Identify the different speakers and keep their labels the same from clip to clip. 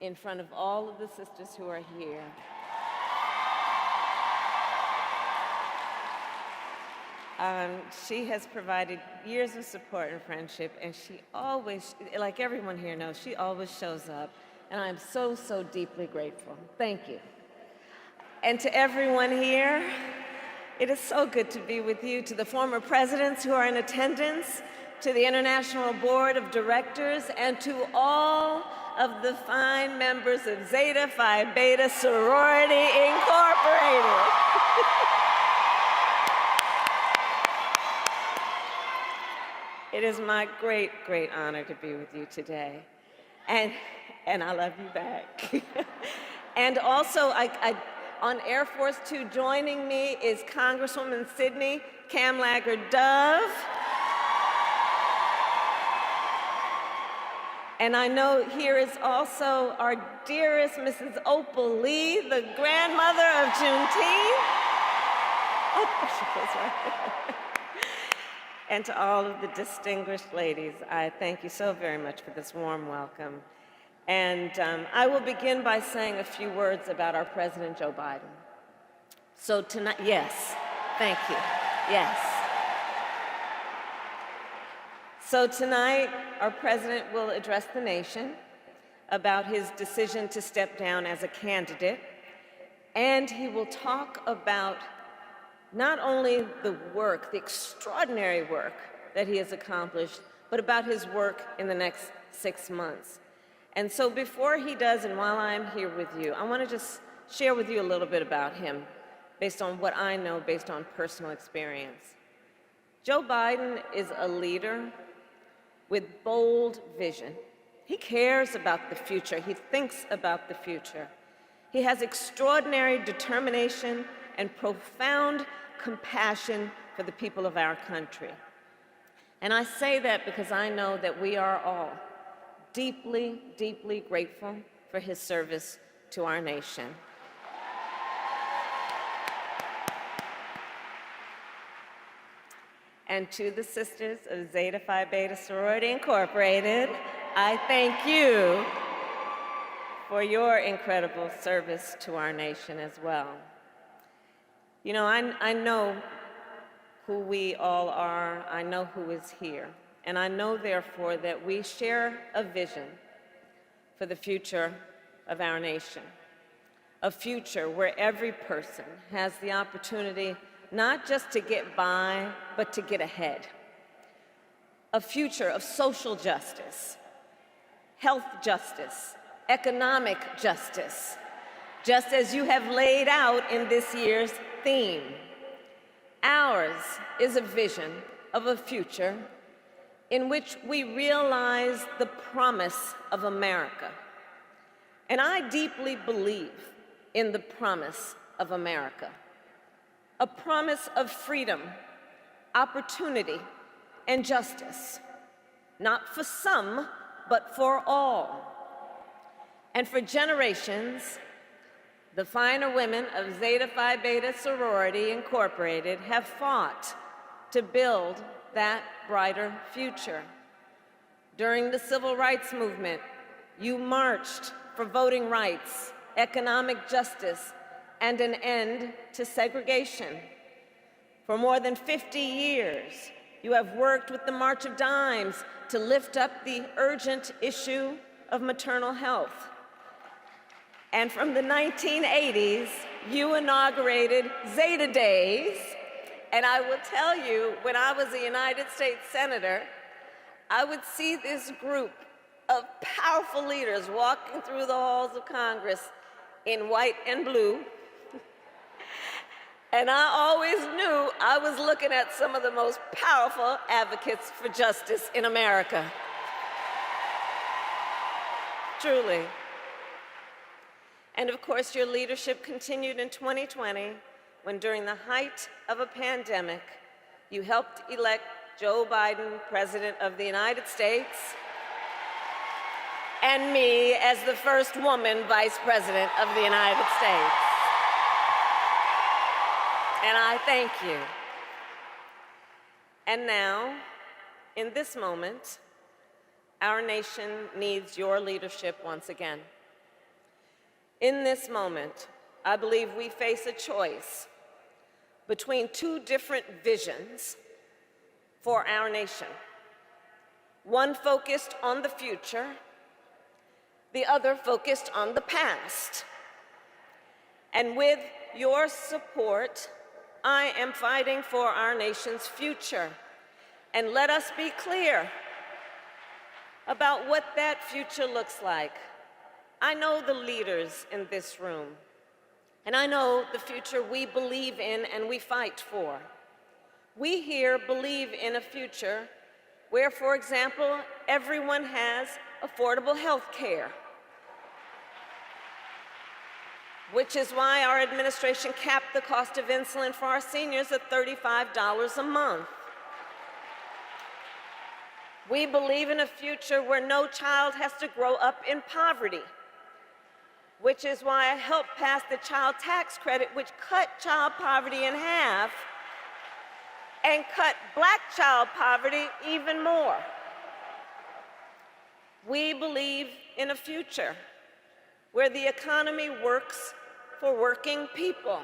Speaker 1: in front of all of the sisters who are here. She has provided years of support and friendship, and she always, like everyone here knows, she always shows up, and I'm so, so deeply grateful. Thank you. And to everyone here, it is so good to be with you. To the former presidents who are in attendance, to the International Board of Directors, and to all of the fine members of Zeta Phi Beta Sorority, Incorporated. It is my great, great honor to be with you today. And I love you back. And also, on Air Force Two, joining me is Congresswoman Sidney Kamlager-Dove. And I know here is also our dearest Mrs. Opal Lee, the grandmother of Juneteenth. Oh, she was right. And to all of the distinguished ladies, I thank you so very much for this warm welcome. And I will begin by saying a few words about our President Joe Biden. So tonight, yes, thank you, yes. So tonight, our president will address the nation about his decision to step down as a candidate, and he will talk about not only the work, the extraordinary work that he has accomplished, but about his work in the next 6 months. And so before he does, and while I'm here with you, I want to just share with you a little bit about him based on what I know, based on personal experience. Joe Biden is a leader with bold vision. He cares about the future. He thinks about the future. He has extraordinary determination and profound compassion for the people of our country. And I say that because I know that we are all deeply, deeply grateful for his service to our nation. And to the sisters of Zeta Phi Beta Sorority, Incorporated, I thank you for your incredible service to our nation as well. You know, I know who we all are. I know who is here. And I know, therefore, that we share a vision for the future of our nation, a future where every person has the opportunity not just to get by, but to get ahead, a future of social justice, health justice, economic justice, just as you have laid out in this year's theme. Ours is a vision of a future in which we realize the promise of America. And I deeply believe in the promise of America, a promise of freedom, opportunity, and justice, not for some, but for all. And for generations, the finer women of Zeta Phi Beta Sorority, Incorporated, have fought to build that brighter future. During the Civil Rights Movement, you marched for voting rights, economic justice, and an end to segregation. For more than 50 years, you have worked with the March of Dimes to lift up the urgent issue of maternal health. And from the 1980s, you inaugurated Zeta Days. And I will tell you, when I was a United States Senator, I would see this group of powerful leaders walking through the halls of Congress in white and blue. And I always knew I was looking at some of the most powerful advocates for justice in America. Truly. And of course, your leadership continued in 2020, when during the height of a pandemic, you helped elect Joe Biden, President of the United States, and me as the first woman Vice President of the United States. And I thank you. And now, in this moment, our nation needs your leadership once again. In this moment, I believe we face a choice between two different visions for our nation. One focused on the future, the other focused on the past. And with your support, I am fighting for our nation's future. And let us be clear about what that future looks like. I know the leaders in this room, and I know the future we believe in and we fight for. We here believe in a future where, for example, everyone has affordable health care, which is why our administration capped the cost of insulin for our seniors at $35 a month. We believe in a future where no child has to grow up in poverty, which is why I helped pass the child tax credit, which cut child poverty in half and cut Black child poverty even more. We believe in a future where the economy works for working people.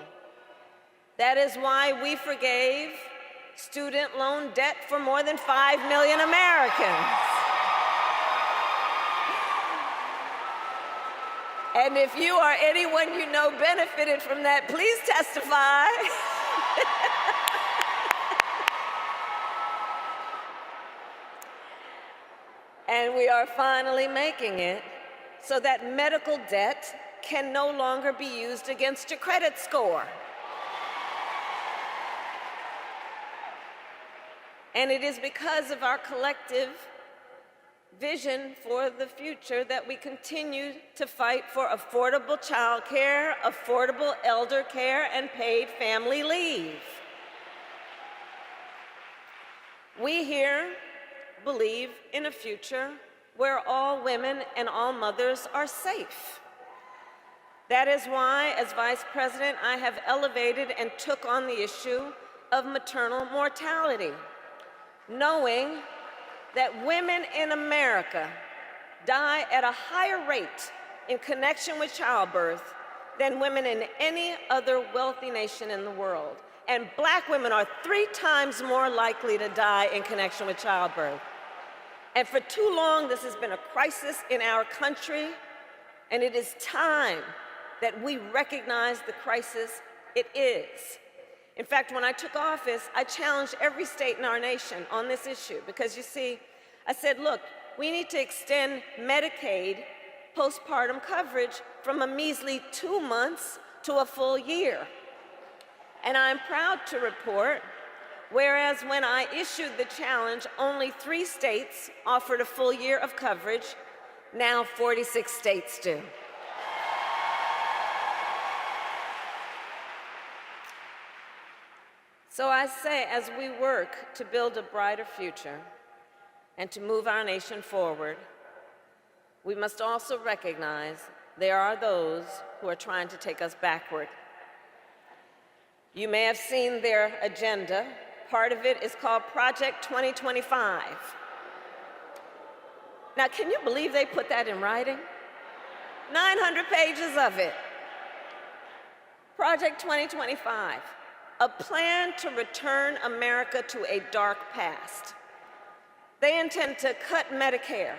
Speaker 1: That is why we forgave student loan debt for more than 5 million Americans. And if you or anyone you know benefited from that, please testify. And we are finally making it so that medical debt can no longer be used against your credit score. And it is because of our collective vision for the future that we continue to fight for affordable child care, affordable elder care, and paid family leave. We here believe in a future where all women and all mothers are safe. That is why, as Vice President, I have elevated and took on the issue of maternal mortality, knowing that women in America die at a higher rate in connection with childbirth than women in any other wealthy nation in the world. And Black women are 3 times more likely to die in connection with childbirth. And for too long, this has been a crisis in our country, and it is time that we recognize the crisis it is. In fact, when I took office, I challenged every state in our nation on this issue because, you see, I said, look, we need to extend Medicaid postpartum coverage from a measly 2 months to a full year. And I'm proud to report, whereas when I issued the challenge, only 3 states offered a full year of coverage, now 46 states do. So I say, as we work to build a brighter future and to move our nation forward, we must also recognize there are those who are trying to take us backward. You may have seen their agenda. Part of it is called Project 2025. Now, can you believe they put that in writing? 900 pages of it. Project 2025. A plan to return America to a dark past. They intend to cut Medicare,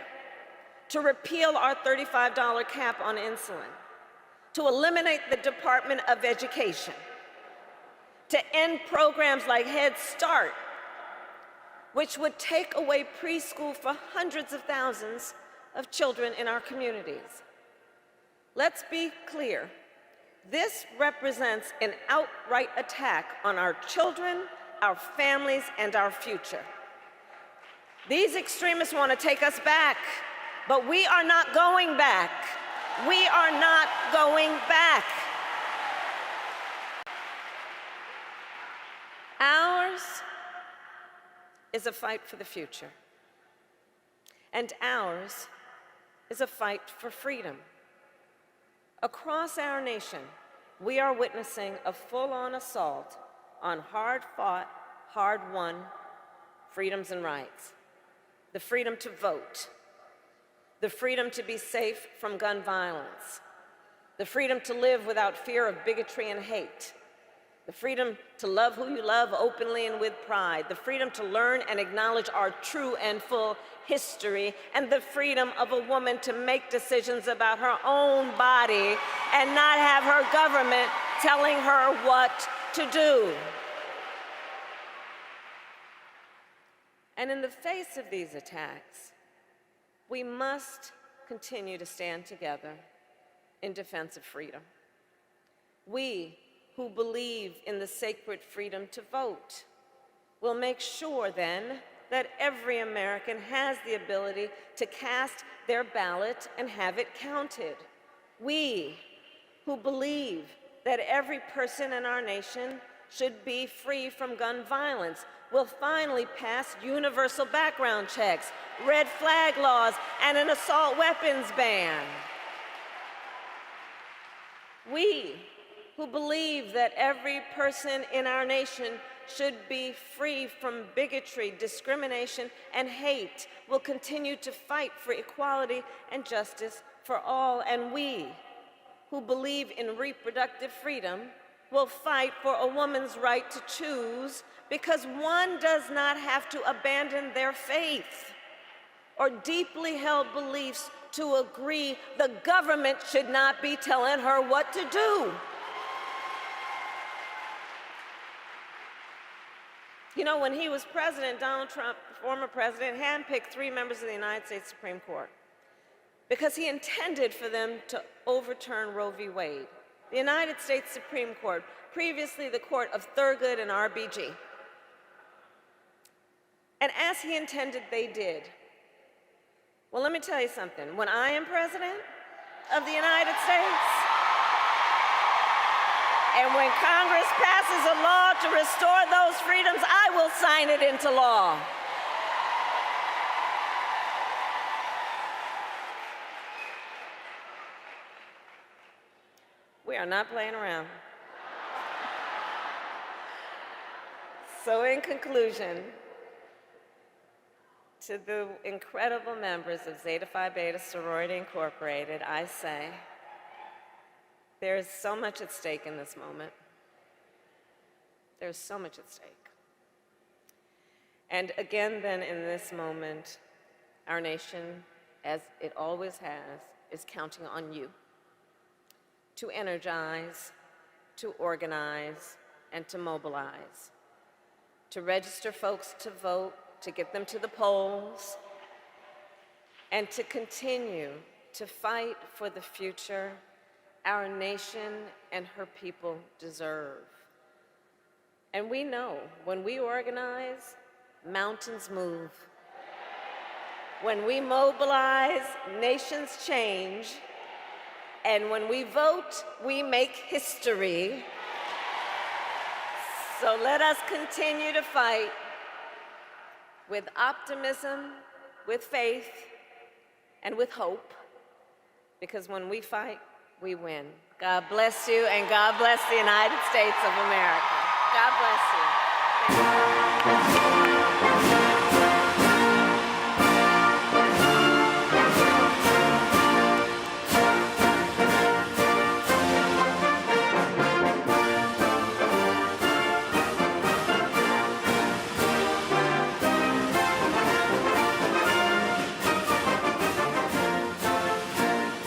Speaker 1: to repeal our $35 cap on insulin, to eliminate the Department of Education, to end programs like Head Start, which would take away preschool for hundreds of thousands of children in our communities. Let's be clear. This represents an outright attack on our children, our families, and our future. These extremists want to take us back, but we are not going back. We are not going back. Ours is a fight for the future, and ours is a fight for freedom. Across our nation, we are witnessing a full-on assault on hard-fought, hard-won freedoms and rights. The freedom to vote, the freedom to be safe from gun violence, the freedom to live without fear of bigotry and hate, the freedom to love who you love openly and with pride, the freedom to learn and acknowledge our true and full history, and the freedom of a woman to make decisions about her own body and not have her government telling her what to do. And in the face of these attacks, we must continue to stand together in defense of freedom. We who believe in the sacred freedom to vote will make sure then that every American has the ability to cast their ballot and have it counted. We who believe that every person in our nation should be free from gun violence will finally pass universal background checks, red flag laws, and an assault weapons ban. We who believe that every person in our nation should be free from bigotry, discrimination, and hate will continue to fight for equality and justice for all. And we who believe in reproductive freedom will fight for a woman's right to choose, because one does not have to abandon their faith or deeply held beliefs to agree the government should not be telling her what to do. You know, when he was president, Donald Trump, former president, handpicked 3 members of the United States Supreme Court because he intended for them to overturn Roe v. Wade, the United States Supreme Court, previously the court of Thurgood and RBG. And as he intended, they did. Well, let me tell you something. When I am president of the United States, and when Congress passes a law to restore those freedoms, I will sign it into law. We are not playing around. So in conclusion, to the incredible members of Zeta Phi Beta Sorority Incorporated, I say, there is so much at stake in this moment. There's so much at stake. And again, then, in this moment, our nation, as it always has, is counting on you to energize, to organize, and to mobilize, to register folks to vote, to get them to the polls, and to continue to fight for the future our nation and her people deserve. And we know when we organize, mountains move. When we mobilize, nations change. And when we vote, we make history. So let us continue to fight with optimism, with faith, and with hope, because when we fight, we win. God bless you, and God bless the United States of America. God bless you. Thank you.